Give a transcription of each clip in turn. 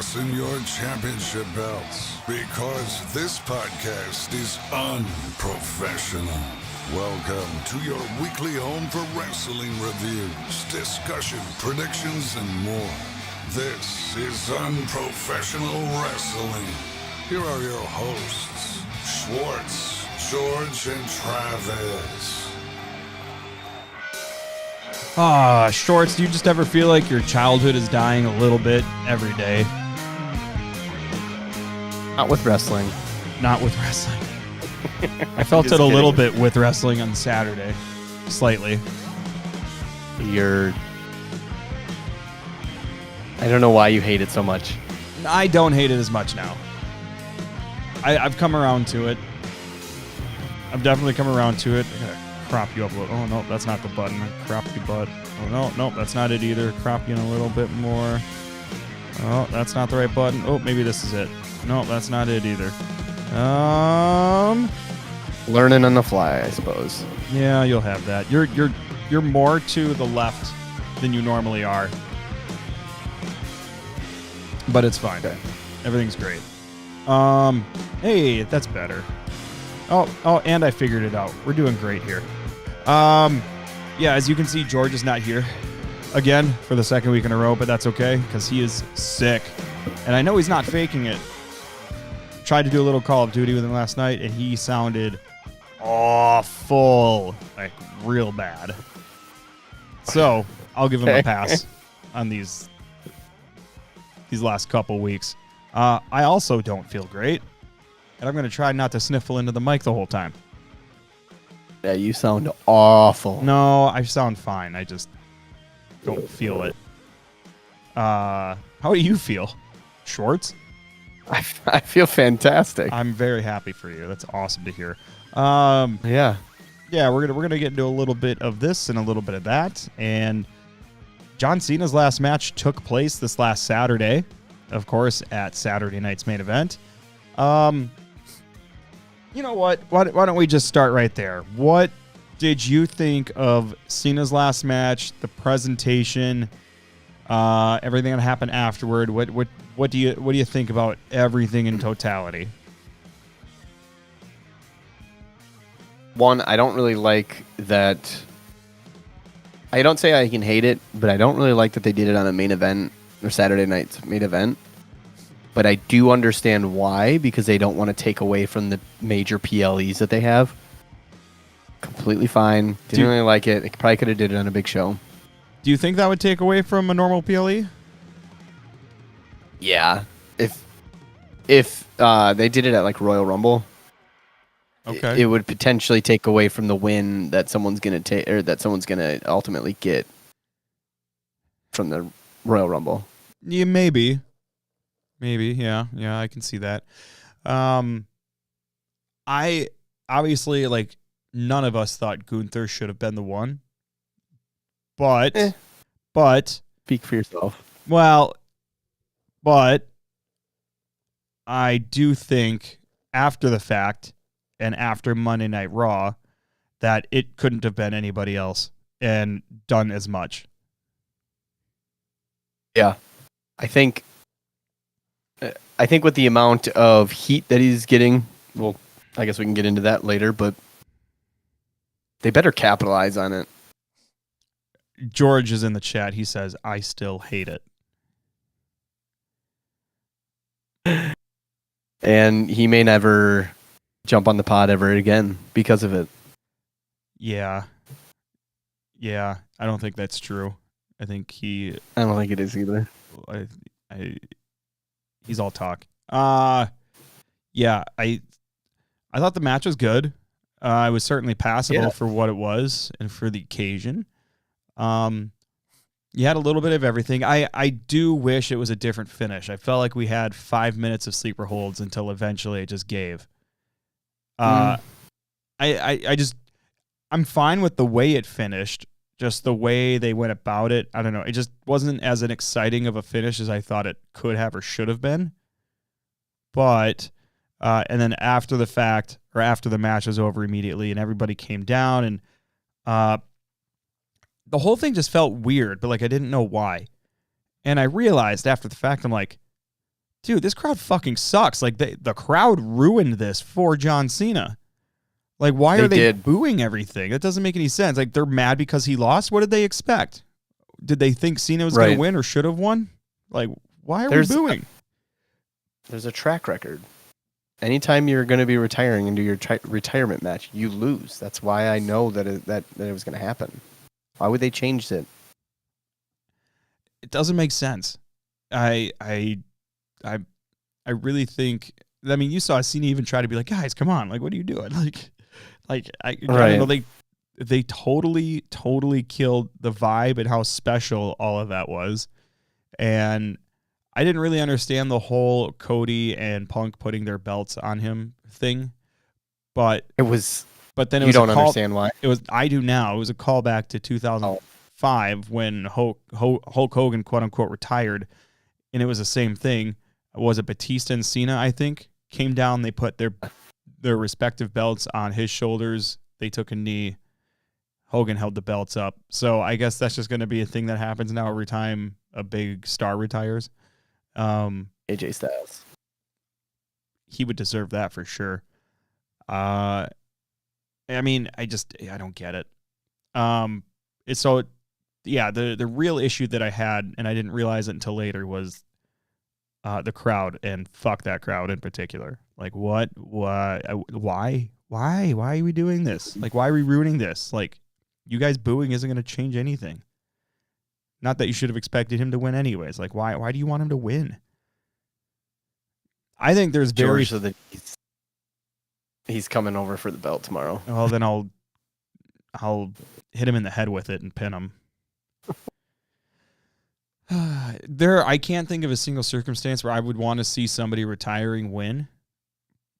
fasten your championship belts because this podcast is unprofessional. Welcome to your weekly home for wrestling reviews, discussion, predictions, and more. This is Unprofessional Wrestling. Here are your hosts, Schwartz, George, and Travis. Shorts, do you just ever feel like your childhood is dying a little bit every day? Not with wrestling. Not with wrestling. I felt it a little bit with wrestling on Saturday. Slightly. I don't know why you hate it so much. I don't hate it as much now. I've come around to it. I've definitely come around to it. I gotta crop you up a little. Oh, no, that's not the button. Crop your butt. Oh, no, that's not it either. Crop you in a little bit more. Oh, that's not the right button. Oh, maybe this is it. No, that's not it either. Learning on the fly, I suppose. Yeah, you'll have that. You're more to the left than you normally are. But it's fine. Okay. Everything's great. Hey, that's better. Oh, and I figured it out. We're doing great here. Yeah, as you can see, George is not here again for the second week in a row, but that's okay because he is sick. And I know he's not faking it. Tried to do a little Call of Duty with him last night, and he sounded awful, like real bad. So I'll give him a pass on these last couple weeks. I also don't feel great, and I'm going to try not to sniffle into the mic the whole time. Yeah, you sound awful. No, I sound fine. I just don't feel it. How do you feel, Schwartz? I feel fantastic. I'm very happy for you. That's awesome to hear. Yeah, we're gonna get into a little bit of this and a little bit of that. And John Cena's last match took place this last Saturday, of course, at Saturday night's main event. You know what? Why don't we just start right there? What did you think of Cena's last match, the presentation, everything that happened afterward? What do you think about everything in totality? One, I don't really like that. I don't say I can hate it, but I don't really like that they did it on a main event or Saturday night's main event. But I do understand why, because they don't want to take away from the major PLEs that they have. Completely fine. Didn't really like it. They probably could have did it on a big show. Do you think that would take away from a normal PLE? Yeah. If they did it at like Royal Rumble, okay, it would potentially take away from the win that someone's gonna take, or that someone's gonna ultimately get from the Royal Rumble. Yeah, maybe, yeah, I can see that. I obviously, like, none of us thought Gunther should have been the one, but Speak for yourself. Well, but I do think after the fact and after Monday Night Raw that it couldn't have been anybody else and done as much. Yeah. I think with the amount of heat that he's getting, well, I guess we can get into that later, but they better capitalize on it. George is in the chat. He says, I still hate it. And he may never jump on the pod ever again because of it. Yeah. I don't think that's true. I think I don't think it is either. He's all talk. Yeah, I thought the match was good. It was certainly passable for what it was and for the occasion. You had a little bit of everything. I do wish it was a different finish. I felt like we had 5 minutes of sleeper holds until eventually it just gave. I'm fine with the way it finished, just the way they went about it. I don't know. It just wasn't as an exciting of a finish as I thought it could have or should have been. But, and then after the fact, or after the match was over immediately and everybody came down and, the whole thing just felt weird, but like I didn't know why. And I realized after the fact, I'm like, dude, this crowd fucking sucks. Like the crowd ruined this for John Cena. Like, why are they booing everything? That doesn't make any sense. Like, they're mad because he lost. What did they expect? Did they think Cena was going to win or should have won? Like, why are we booing? There's a track record. Anytime you're going to be retiring into your retirement match, you lose. That's why I know that it was going to happen. Why would they change it? It doesn't make sense. I really think. I mean, you saw Cena even try to be like, guys, come on, like, what are you doing? I don't know. They totally killed the vibe and how special all of that was, and I didn't really understand the whole Cody and Punk putting their belts on him thing, but it was. But then it was understand why it was. I do now. It was a callback to 2005 when Hulk Hogan quote unquote retired, and it was the same thing. Was it Batista and Cena? I think came down. They put their respective belts on his shoulders. They took a knee. Hogan held the belts up. So I guess that's just going to be a thing that happens now every time a big star retires. AJ Styles. He would deserve that for sure. I mean, I don't get it. The real issue that I had, and I didn't realize it until later, was the crowd, and fuck that crowd in particular. Like, why are we doing this? Like, why are we ruining this? Like, you guys booing isn't going to change anything. Not that you should have expected him to win anyways. Like, why do you want him to win? I think there's George, so that he's coming over for the belt tomorrow. Well, then I'll hit him in the head with it and pin him. I can't think of a single circumstance where I would want to see somebody retiring win,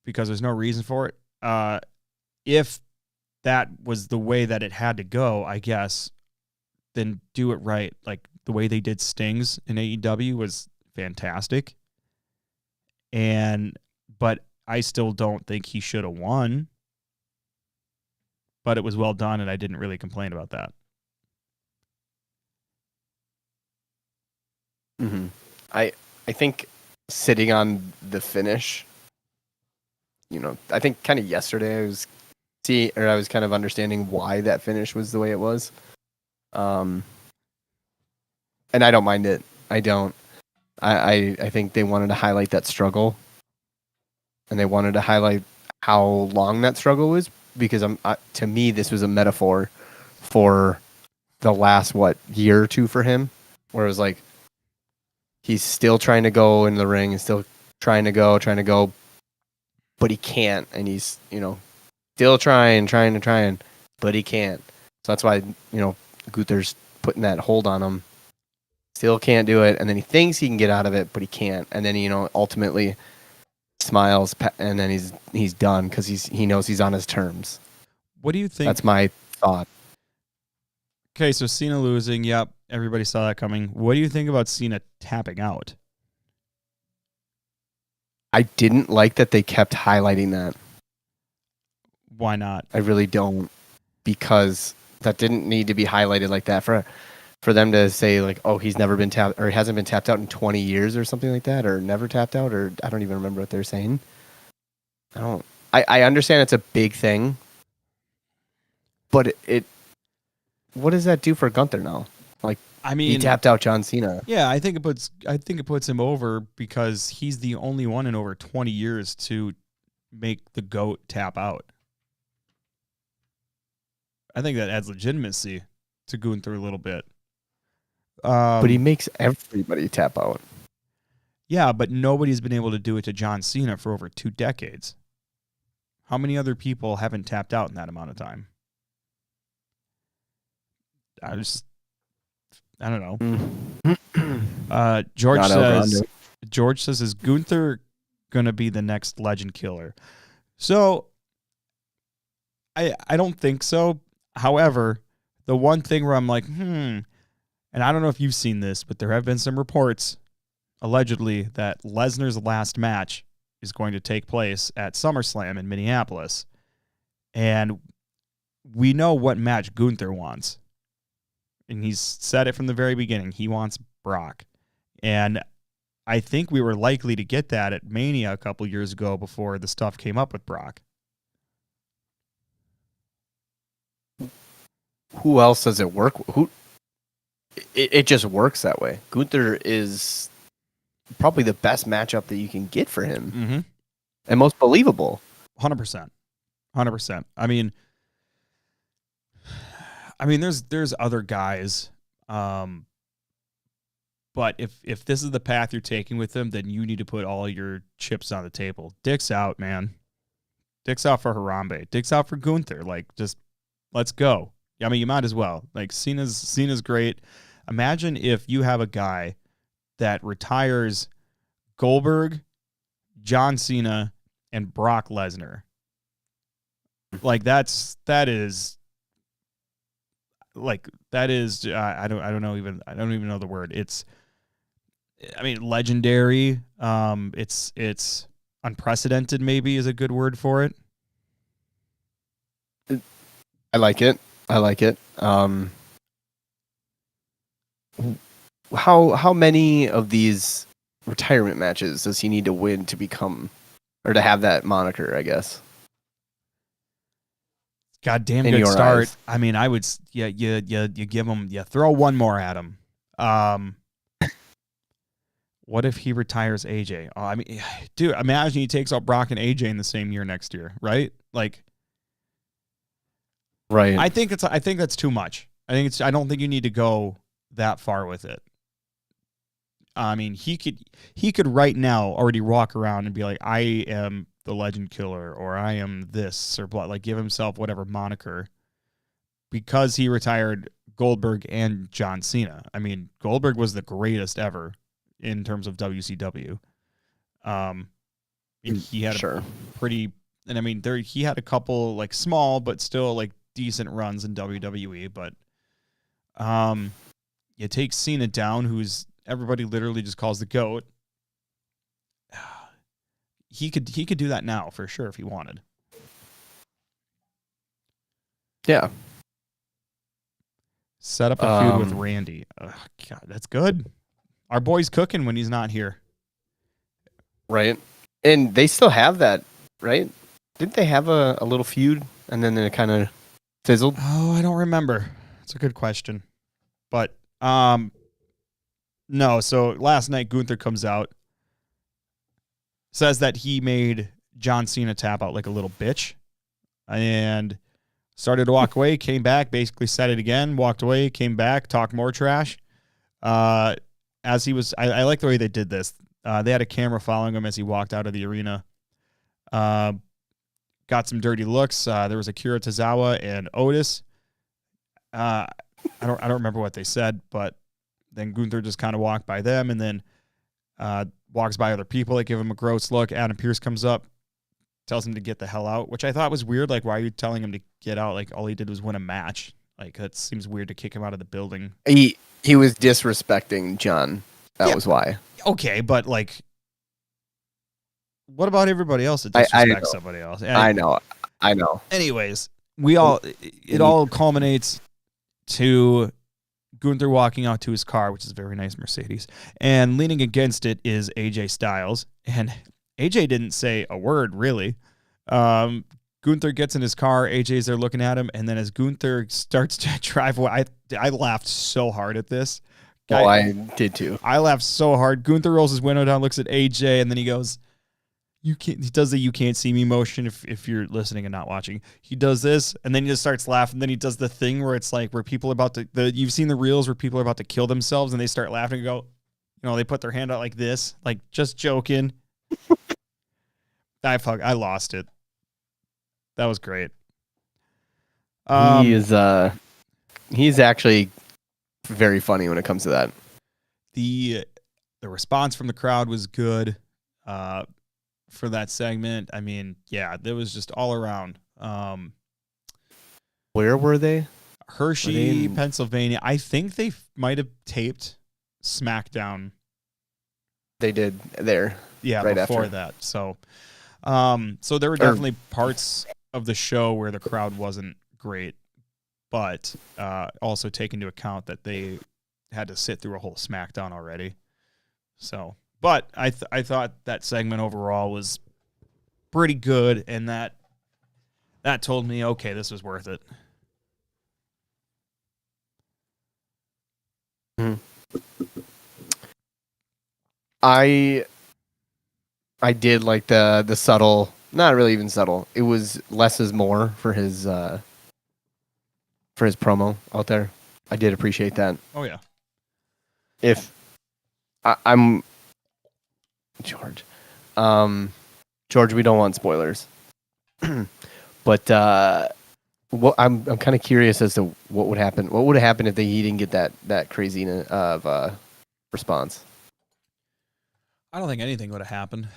because there's no reason for it. If that was the way that it had to go, I guess, then do it right. Like the way they did Stings in AEW was fantastic. But I still don't think he should have won. But it was well done, and I didn't really complain about that. Mm-hmm. I think sitting on the finish, I think kind of yesterday I was kind of understanding why that finish was the way it was. And I don't mind it. I don't. I think they wanted to highlight that struggle, and they wanted to highlight how long that struggle was, because to me this was a metaphor for the last year or two for him, where it was like he's still trying to go in the ring and still trying to go, but he can't, and he's still trying, but he can't. So that's why Gunther's putting that hold on him. Still can't do it, and then he thinks he can get out of it, but he can't. And then ultimately smiles, and then he's done because he knows he's on his terms. What do you think? That's my thought. Okay, so Cena losing. Yep, everybody saw that coming. What do you think about Cena tapping out? I didn't like that they kept highlighting that. Why not? I really don't, because that didn't need to be highlighted like that for them to say like, oh, he's never been tapped, or he hasn't been tapped out in 20 years or something like that, or never tapped out, or I don't even remember what they're saying. I understand it's a big thing, but what does that do for Gunther now? Like, I mean, he tapped out John Cena. Yeah, I think it puts him over, because he's the only one in over 20 years to make the GOAT tap out. I think that adds legitimacy to Gunther a little bit. But he makes everybody tap out. Yeah, but nobody's been able to do it to John Cena for over 2 decades. How many other people haven't tapped out in that amount of time? I don't know. George says, is Gunther going to be the next legend killer? So I don't think so. However, the one thing where I'm like, and I don't know if you've seen this, but there have been some reports, allegedly, that Lesnar's last match is going to take place at SummerSlam in Minneapolis. And we know what match Gunther wants. And he's said it from the very beginning. He wants Brock. And I think we were likely to get that at Mania a couple years ago before the stuff came up with Brock. Who else does it work? It just works that way. Gunther is probably the best matchup that you can get for him, Mm-hmm. and most believable. 100%. 100%. I mean, there's other guys, but if this is the path you're taking with them, then you need to put all your chips on the table. Dick's out, man. Dick's out for Harambe. Dick's out for Gunther. Like, just let's go. I mean, you might as well. Like, Cena's great. Imagine if you have a guy that retires Goldberg, John Cena, and Brock Lesnar. Like, that is I don't even know the word. It's, I mean, legendary. It's unprecedented, maybe, is a good word for it. I like it. How many of these retirement matches does he need to win to become, or to have that moniker, I guess? Goddamn In good your start. eyes. I mean, I would, you give him, throw one more at him. What if he retires AJ? Oh, I mean, dude, imagine he takes out Brock and AJ in the same year next year, right? Like, Right. I think that's too much. I don't think you need to go that far with it. I mean, he could right now already walk around and be like, I am the Legend Killer, or I am this, or like give himself whatever moniker, because he retired Goldberg and John Cena. I mean, Goldberg was the greatest ever in terms of WCW. And he had Sure. and I mean, he had a couple like small but still like decent runs in WWE, but you take Cena down, who's everybody literally just calls the GOAT. He could do that now for sure if he wanted. Yeah. Set up a feud with Randy. Ugh, God, that's good. Our boy's cooking when he's not here. Right. And they still have that, right? Didn't they have a little feud and then it kind of fizzled? Oh, I don't remember. It's a good question. But no, so last night Gunther comes out, says that he made John Cena tap out like a little bitch, and started to walk away, came back, basically said it again, walked away, came back, talked more trash. As he was, I like the way they did this. They had a camera following him as he walked out of the arena. Got some dirty looks. There was Akira Tozawa and Otis. I don't remember what they said, but then Gunther just kind of walked by them, and then walks by other people that give him a gross look. Adam Pearce comes up, tells him to get the hell out, which I thought was weird. Like, why are you telling him to get out? Like, all he did was win a match. Like, that seems weird to kick him out of the building. He was disrespecting John. That was why. Okay, but like, what about everybody else that disrespects somebody else? I know. Anyways, it all culminates to Gunther walking out to his car, which is a very nice Mercedes, and leaning against it is AJ Styles. And AJ didn't say a word, really. Gunther gets in his car, AJ's there looking at him, and then as Gunther starts to drive away, I laughed so hard at this. I did too. I laughed so hard. Gunther rolls his window down, looks at AJ, and then he goes, he does the "you can't see me" motion if you're listening and not watching. He does this, and then he just starts laughing. Then he does the thing where it's like where people are about to you've seen the reels where people are about to kill themselves and they start laughing and go, they put their hand out like this, like just joking. I lost it. That was great. He's actually very funny when it comes to that. The response from the crowd was good. For that segment. I mean, yeah, there was just all around. Where were they? Hershey, Pennsylvania. I think they might have taped SmackDown. They did there. Yeah, right before after that. So there were definitely parts of the show where the crowd wasn't great, but also take into account that they had to sit through a whole SmackDown already. So, But I thought that segment overall was pretty good, and that told me, okay, this was worth it. I did like the subtle, not really even subtle. It was less is more for his promo out there. I did appreciate that. Oh yeah. If I'm George, George, we don't want spoilers, but I'm kind of curious as to what would happen. What would have happened if he didn't get that crazy of response? I don't think anything would have happened.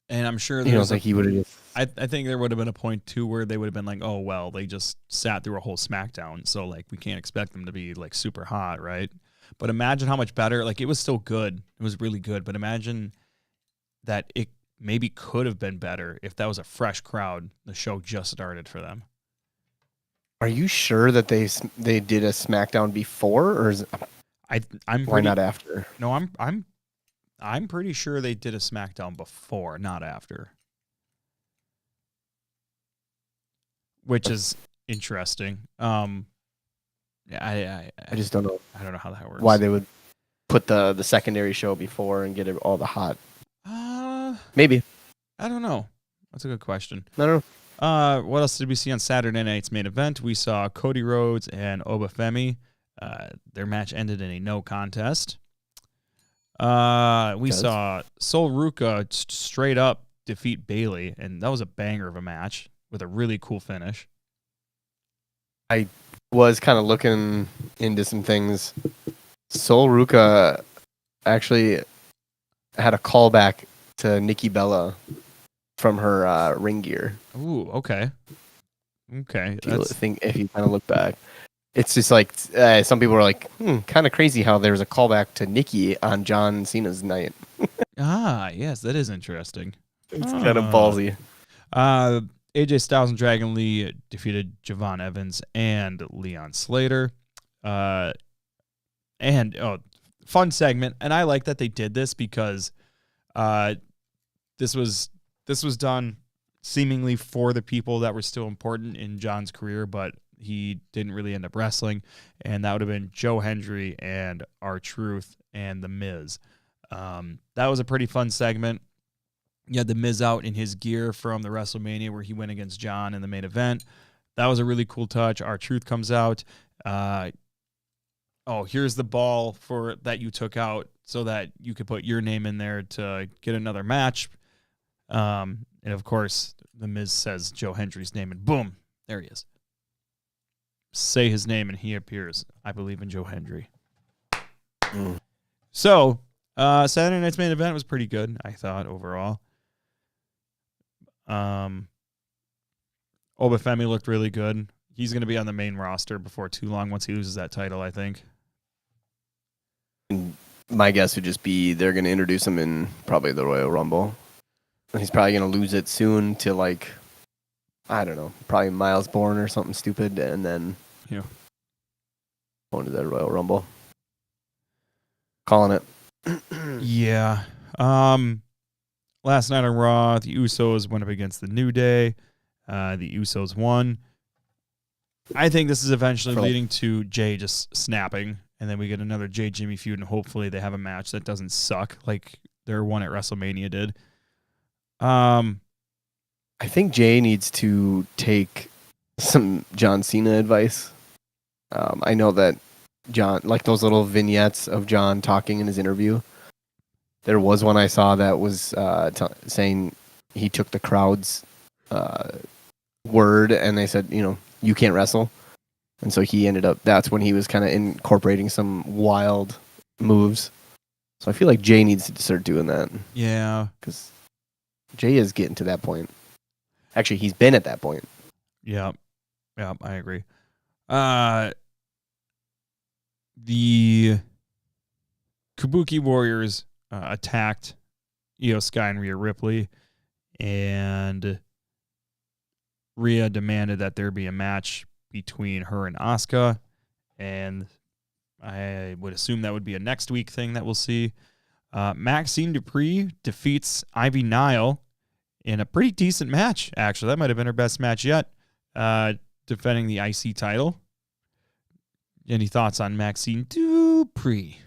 And I'm sure You don't think he would have? I think there would have been a point too where they would have been like, oh well, they just sat through a whole SmackDown, so like we can't expect them to be like super hot, right? But imagine how much better. Like it was still good. It was really good. But imagine that it maybe could have been better if that was a fresh crowd. The show just started for them. Are you sure that they did a SmackDown before, or is I'm why not after? No, I'm pretty sure they did a SmackDown before, not after. Which is interesting. I just don't know. I don't know how that works. Why they would put the secondary show before and get all the hot? Maybe. I don't know. That's a good question. I don't know. What else did we see on Saturday night's main event? We saw Cody Rhodes and Obafemi. Their match ended in a no contest. We saw Sol Ruka straight up defeat Bayley, and that was a banger of a match with a really cool finish. I was kind of looking into some things. Sol Ruka actually had a callback to Nikki Bella from her ring gear. Ooh, okay. Okay. If you kind of look back, it's just like some people were like, kind of crazy how there's a callback to Nikki on John Cena's night. Yes, that is interesting. It's kind of ballsy. AJ Styles and Dragon Lee defeated Javon Evans and Leon Slater. Fun segment, and I like that they did this because this was done seemingly for the people that were still important in John's career, but he didn't really end up wrestling, and that would have been Joe Hendry and R-Truth and The Miz. That was a pretty fun segment. You had The Miz out in his gear from the WrestleMania where he went against John in the main event. That was a really cool touch. R-Truth comes out. Here's the ball for that you took out so that you could put your name in there to get another match. And of course, The Miz says Joe Hendry's name, and boom, there he is. Say his name, and he appears. I believe in Joe Hendry. So, Saturday night's main event was pretty good, I thought, overall. Obafemi looked really good. He's going to be on the main roster before too long once he loses that title, I think. My guess would just be they're going to introduce him in probably the Royal Rumble. And he's probably going to lose it soon to, like, I don't know, probably Miles Bourne or something stupid, and then going to the Royal Rumble. Calling it. Yeah. Last night on Raw, the Usos went up against the New Day. The Usos won. I think this is eventually leading to Jay just snapping, and then we get another Jay Jimmy feud, and hopefully they have a match that doesn't suck like their one at WrestleMania did. I think Jay needs to take some John Cena advice. I know that John, like those little vignettes of John talking in his interview. There was one I saw that was saying he took the crowd's word and they said, you can't wrestle. And so he ended up, that's when he was kind of incorporating some wild moves. So I feel like Jay needs to start doing that. Yeah. Because Jay is getting to that point. Actually, he's been at that point. Yeah. Yeah, I agree. The Kabuki Warriors attacked Io Sky and Rhea Ripley, and Rhea demanded that there be a match between her and Asuka, and I would assume that would be a next week thing that we'll see. Maxine Dupree defeats Ivy Nile in a pretty decent match, actually. That might have been her best match yet, defending the IC title. Any thoughts on Maxine Dupree?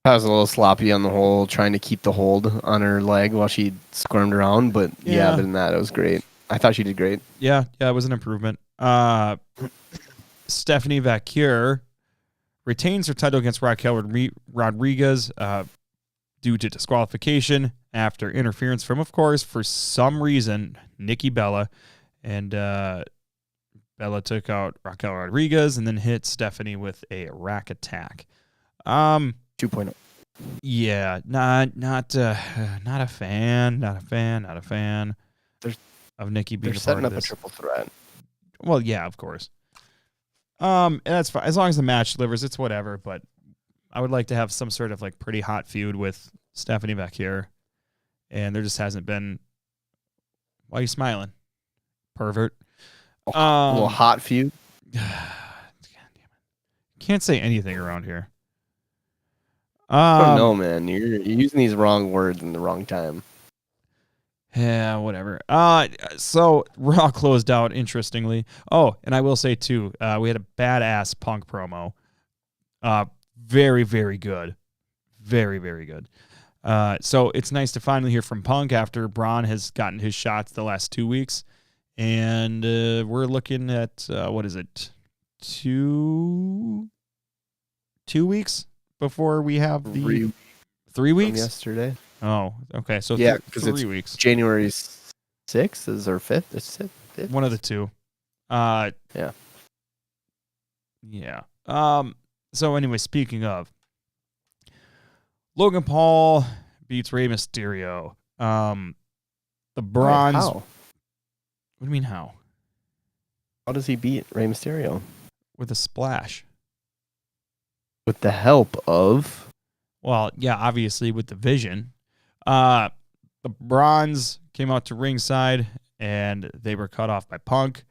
I was a little sloppy on the whole, trying to keep the hold on her leg while she squirmed around. But yeah, other than that, it was great. I thought she did great. Yeah, it was an improvement. Stephanie Vacure retains her title against Raquel Rodriguez due to disqualification after interference from, of course, for some reason, Nikki Bella. And Bella took out Raquel Rodriguez and then hit Stephanie with a rack attack. 2.0. Yeah, not a fan of Nikki being a part of this. They're setting up a triple threat. Well, yeah, of course. And that's fine. As long as the match delivers, it's whatever. But I would like to have some sort of like pretty hot feud with Stephanie Vacure. And there just hasn't been. Why are you smiling, pervert? A little hot feud. God damn it. Can't say anything around here. I don't know, man. You're using these wrong words in the wrong time. Yeah, whatever. So Raw closed out, interestingly. Oh, and I will say, too, we had a badass Punk promo. Very, very good. Very, very good. So it's nice to finally hear from Punk after Braun has gotten his shots the last 2 weeks. And we're looking at, what is it, 2 weeks before we have the 3 weeks? Yesterday. Oh, okay. So yeah, because 3 it's weeks. January 6th is or 5th? It's 5th? One of the two. Yeah. Yeah. So anyway, speaking of, Logan Paul beats Rey Mysterio. The bronze. How? What do you mean how? How does he beat Rey Mysterio? With a splash. With the help of. Well, yeah, obviously with the vision. The bronze came out to ringside, and they were cut off by Punk,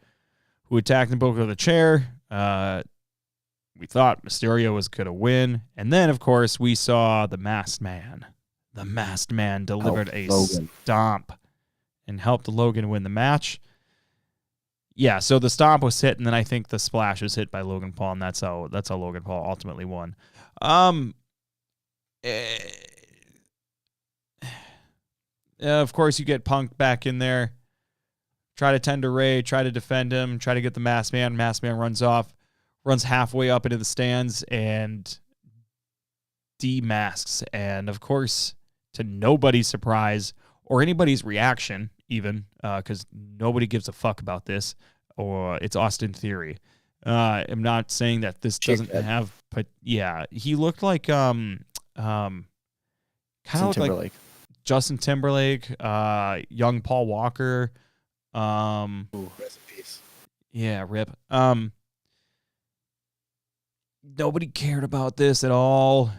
who attacked them both with a chair. We thought Mysterio was going to win. And then, of course, we saw the Masked Man. The Masked Man delivered a stomp and helped Logan win the match. Yeah, so the stomp was hit, and then I think the splash was hit by Logan Paul, and that's how Logan Paul ultimately won. Of course, you get Punk back in there. Try to tend to Ray, try to defend him, try to get the Masked Man. Masked Man runs off, runs halfway up into the stands, and demasks. And, of course, to nobody's surprise or anybody's reaction, even, because nobody gives a fuck about this, or it's Austin Theory. I'm not saying that this doesn't have, but yeah, he looked like kind of looked like Justin Timberlake, young Paul Walker. Ooh, rest in peace. Yeah, rip. Nobody cared about this at all.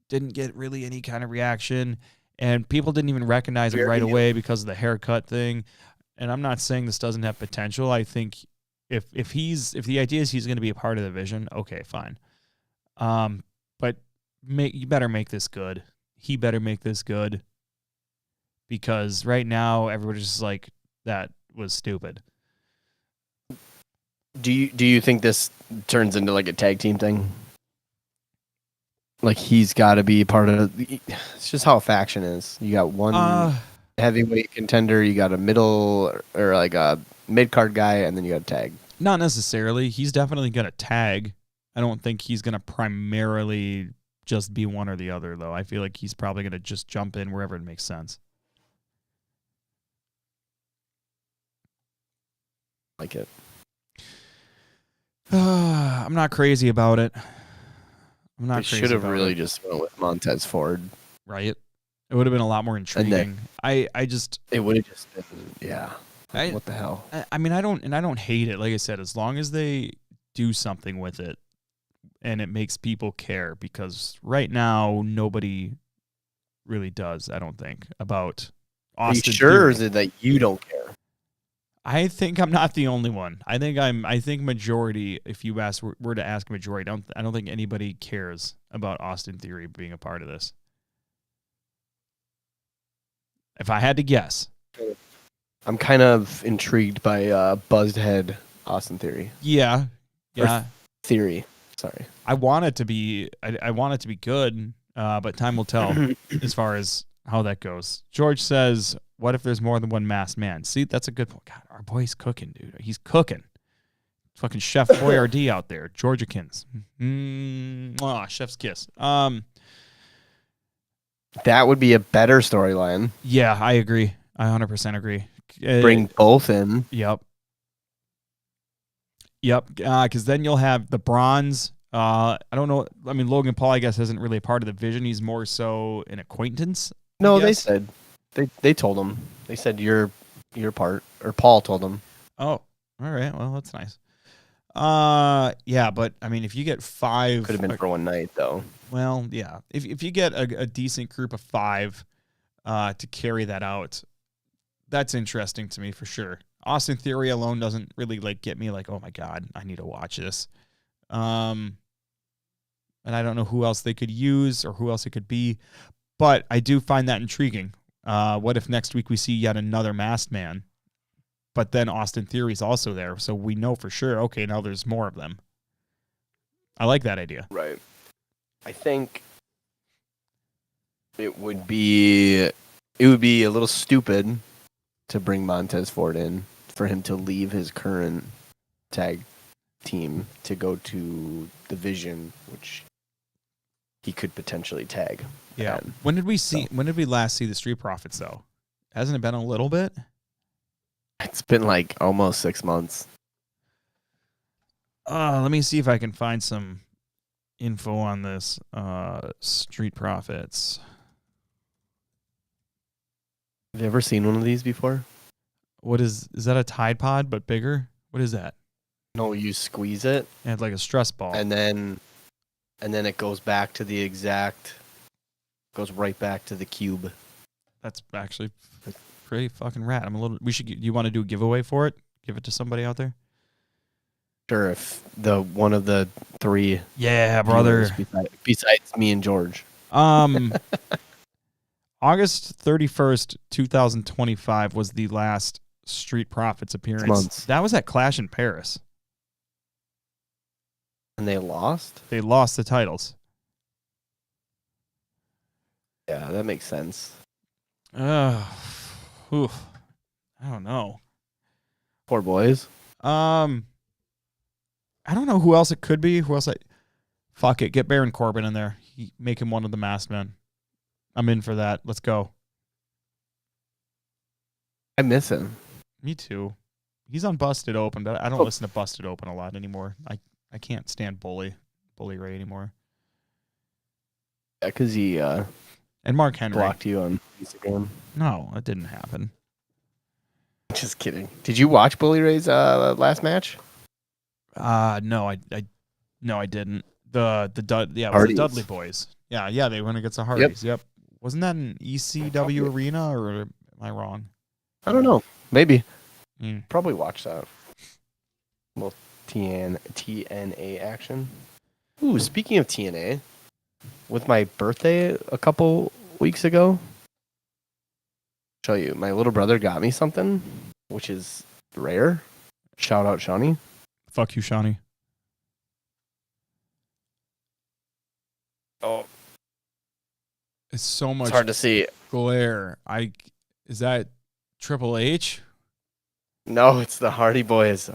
Didn't get really any kind of reaction, and people didn't even recognize him right away because of the haircut thing. And I'm not saying this doesn't have potential. I think if the idea is he's going to be a part of the vision, okay, fine. But you better make this good. He better make this good, because right now everybody's just like, that was stupid. Do you think this turns into like a tag team thing? Like he's got to be part of it. It's just how a faction is. You got one heavyweight contender, you got a middle or like a mid card guy, and then you got a tag. Not necessarily. He's definitely gonna tag. I don't think he's gonna primarily just be one or the other, though. I feel like he's probably gonna just jump in wherever it makes sense. Like it. I'm not crazy about it. I'm not. They should have really just went with Montez Ford, right? It would have been a lot more intriguing. It would have just been, yeah. What the hell? I mean, I don't hate it. Like I said, as long as they do something with it, and it makes people care, because right now nobody really does. I don't think about Austin. Are you sure, or is it that you don't care? I think I'm not the only one. I think majority. If you were to ask majority, I don't think anybody cares about Austin Theory being a part of this. If I had to guess, I'm kind of intrigued by buzzed head Austin Theory. yeah. Theory. Sorry. I want it to be. I want it to be good, but time will tell as far as how that goes. George says, "What if there's more than one masked man?" See, that's a good point. God, our boy's cooking, dude. He's cooking. Fucking Chef Boyardee out there, Georgiakins. Chef's kiss. That would be a better storyline. Yeah, I agree. I 100% agree. Bring both in. Yep. Because then you'll have the bronze. I don't know. I mean, Logan Paul, I guess, isn't really a part of the vision. He's more so an acquaintance. No, they said they told him. They said your part, or Paul told him. Oh, all right. Well, that's nice. Yeah, but I mean, if you get 5, Could have been for one night though. Well, yeah. If you get a decent group of 5 to carry that out, that's interesting to me for sure. Austin Theory alone doesn't really get me oh my God, I need to watch this. And I don't know who else they could use or who else it could be, but I do find that intriguing. What if next week we see yet another masked man, but then Austin Theory's also there, so we know for sure, okay, now there's more of them. I like that idea. Right. I think it would be a little stupid to bring Montez Ford in for him to leave his current tag team to go to the Vision, which he could potentially tag. Yeah. Again. When did we last see the Street Profits though? Hasn't it been a little bit? It's been almost 6 months. Let me see if I can find some info on this. Street Profits. Have you ever seen one of these before? What is that a Tide Pod but bigger? What is that? No, you squeeze it. And it's like a stress ball. And then it goes back to goes right back to the cube. That's actually pretty fucking rad. You want to do a giveaway for it? Give it to somebody out there? Sure, if one of the 3 Yeah, brother. Besides me and George. August 31st, 2025 was the last Street Profits appearance. Months. That was at Clash in Paris. And they lost? They lost the titles. Yeah, that makes sense. I don't know. Poor boys. I don't know who else it could be. Fuck it. Get Baron Corbin in there. Make him one of the masked men. I'm in for that. Let's go. I miss him. Me too. He's on Busted Open, but I don't listen to Busted Open a lot anymore. I can't stand Bully Ray anymore. Yeah, because he and Mark Henry blocked you on Instagram. No, that didn't happen. Just kidding. Did you watch Bully Ray's last match? No, I didn't. It was the Dudley Boys. Yeah, they went against the Hardys. Yep. Wasn't that an ECW arena, or am I wrong? I don't know. Maybe. Probably watch that. Well, TNA action. Ooh, speaking of TNA, with my birthday a couple weeks ago, show you, my little brother got me something, which is rare. Shout out, Shawnee. Fuck you, Shawnee. Oh, it's so much. It's hard to see. Glare. Is that Triple H? No, it's the Hardy Boys.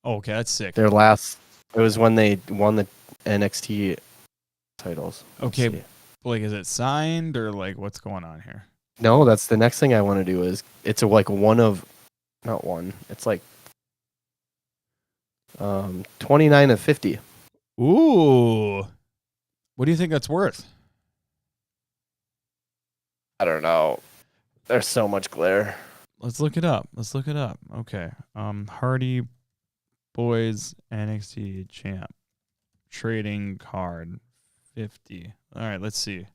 Oh, okay, that's sick. Their last. It was when they won the NXT titles. Okay, is it signed or what's going on here? No, that's the next thing I want to do. It's one of, not one. It's 29 of 50. Ooh, what do you think that's worth? I don't know. There's so much glare. Let's look it up. Okay. Hardy Boys NXT champ. Trading card 50. All right, let's see.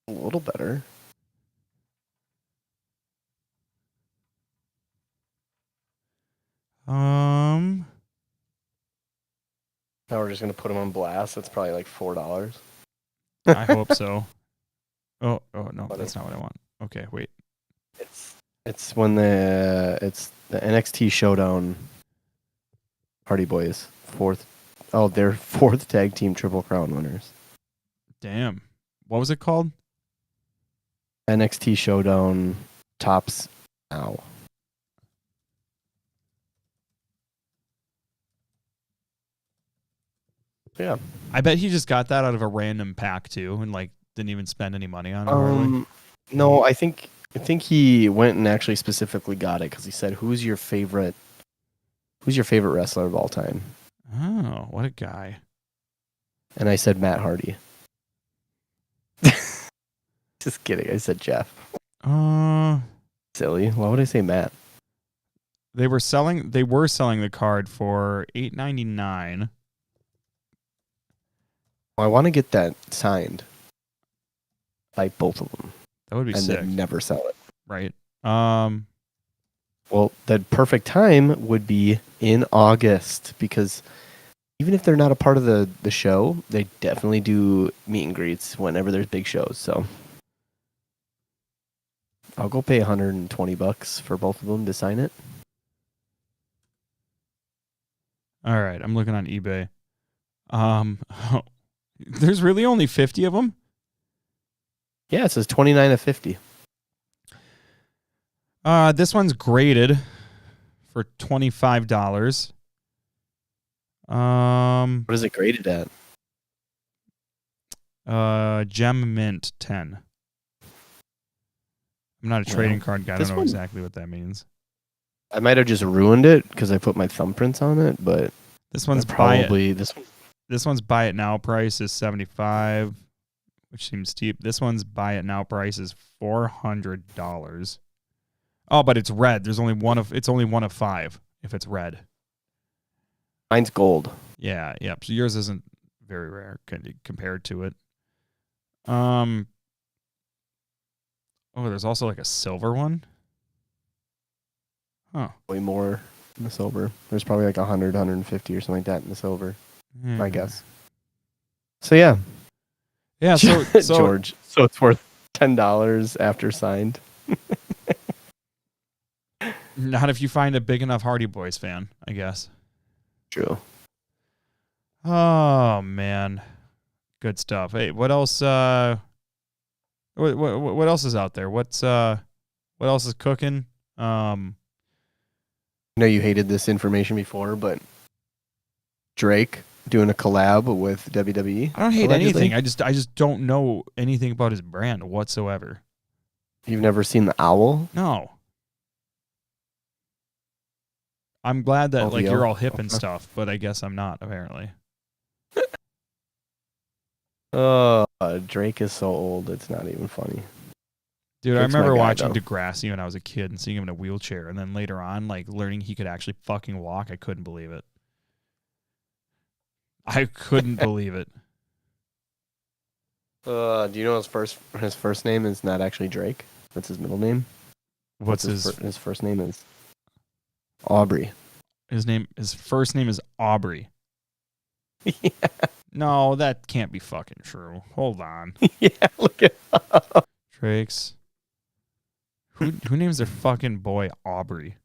A little better. Now we're just gonna put them on blast. That's probably like $4. I hope so. Oh no, Funny. that's not what I want. Okay, wait. It's when it's the NXT Showdown Hardy Boys they're fourth tag team Triple Crown winners. Damn. What was it called? NXT Showdown tops now. Yeah. I bet he just got that out of a random pack too, and like didn't even spend any money on it. Hardly. No, I think he went and actually specifically got it because he said, "Who's your favorite wrestler of all time?" Oh, what a guy! And I said Matt Hardy. Just kidding. I said Jeff. Silly. Why would I say Matt? They were selling the card for $8.99. Well, I want to get that signed by both of them. That would be and sick. then never sell it. Right. Well, the perfect time would be in August because even if they're not a part of the show, they definitely do meet and greets whenever there's big shows. So I'll go pay $120 for both of them to sign it. All right, I'm looking on eBay. There's really only 50 of them? Yeah, it says 29 of 50. This one's graded for $25. What is it graded at? Gem Mint 10. I'm not a trading card guy. I don't know exactly what that means. I might have just ruined it because I put my thumbprints on it, but this one's probably this one's buy it now price is $75, which seems steep. This one's buy it now price is $400. Oh, but it's red. There's only one of 5 if it's red. Mine's gold. Yeah. So yours isn't very rare compared to it. Oh, there's also like a silver one. Huh. Way more in the silver. There's probably like 100, 150 or something like that in the silver, I guess. So yeah. Yeah, so George. So it's worth $10 after signed. Not if you find a big enough Hardy Boys fan, I guess. True. Oh man. Good stuff. Hey, what else what else is out there? What else is cooking? I know you hated this information before, but Drake doing a collab with WWE. I don't hate anything. I just don't know anything about his brand whatsoever. You've never seen the owl? No. I'm glad that like you're all hip and stuff, but I guess I'm not apparently. Drake is so old, it's not even funny. Dude, Drake's I remember watching though. Degrassi when I was a kid and seeing him in a wheelchair, and then later on, like learning he could actually fucking walk. I couldn't believe it. I couldn't believe it. Do you know his first name is not actually Drake? That's his middle name. What's his first name is Aubrey. His first name is Aubrey. Yeah. No, that can't be fucking true. Hold on. Yeah, look at Drake's. Who names their fucking boy Aubrey?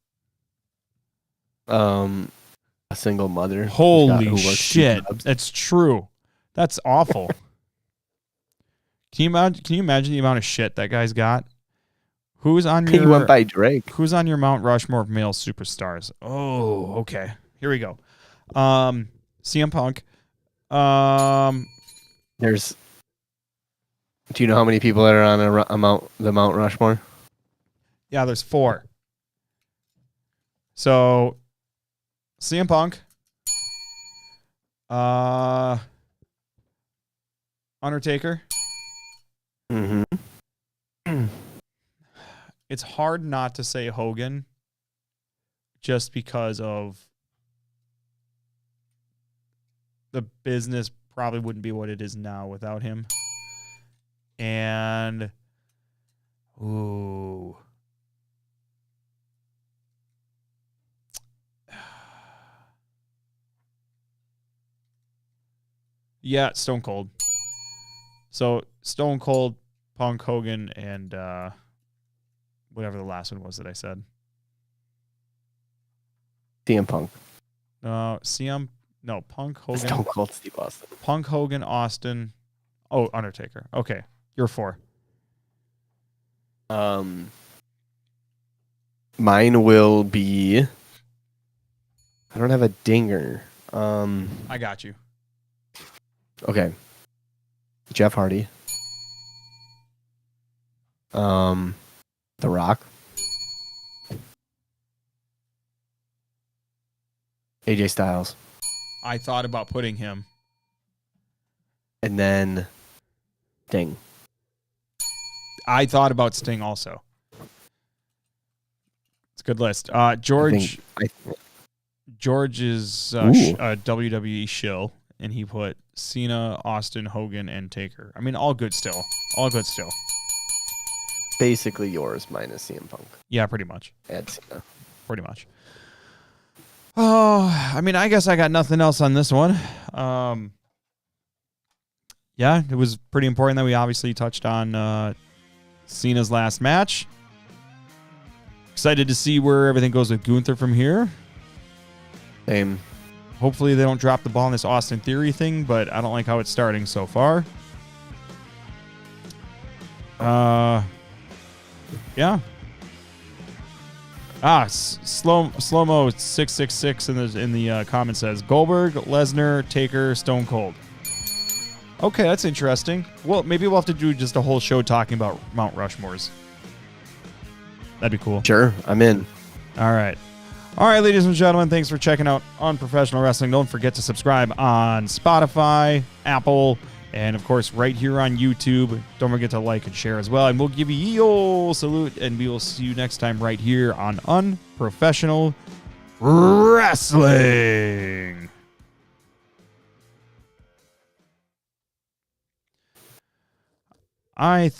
A single mother. Holy shit. That's true. That's awful. Can you imagine the amount of shit that guy's got? Who's on your He went by Drake. Who's on your Mount Rushmore of male superstars? Oh, okay. Here we go. CM Punk. There's. Do you know how many people that are on the Mount Rushmore? Yeah, there's 4. So, CM Punk, Undertaker. Mm-hmm. It's hard not to say Hogan, just because of the business probably wouldn't be what it is now without him. And Yeah, Stone Cold. So Stone Cold, Punk, Hogan, and whatever the last one was that I said. CM Punk. Punk, Hogan. Stone Cold Steve Austin. Punk, Hogan, Austin. Oh, Undertaker. Okay, you're 4. Mine will be. I don't have a dinger. I got you. Okay. Jeff Hardy. The Rock. AJ Styles. I thought about putting him. And then Sting. I thought about Sting also. It's a good list. George is a WWE shill, and he put Cena, Austin, Hogan, and Taker. I mean, all good still. Basically yours minus CM Punk. Yeah, pretty much. Add Cena. Pretty much. Oh, I mean, I guess I got nothing else on this one. Yeah, it was pretty important that we obviously touched on Cena's last match. Excited to see where everything goes with Gunther from here. Same. Hopefully they don't drop the ball in this Austin Theory thing, but I don't like how it's starting so far. Yeah. Slow-mo 666 in the comment says Goldberg, Lesnar, Taker, Stone Cold. Okay, that's interesting. Well, maybe we'll have to do just a whole show talking about Mount Rushmores. That'd be cool. Sure, I'm in. All right, ladies and gentlemen, thanks for checking out Unprofessional Wrestling. Don't forget to subscribe on Spotify, Apple, and of course right here on YouTube. Don't forget to like and share as well. And we'll give you ye ol' salute, and we will see you next time right here on Unprofessional Wrestling. I think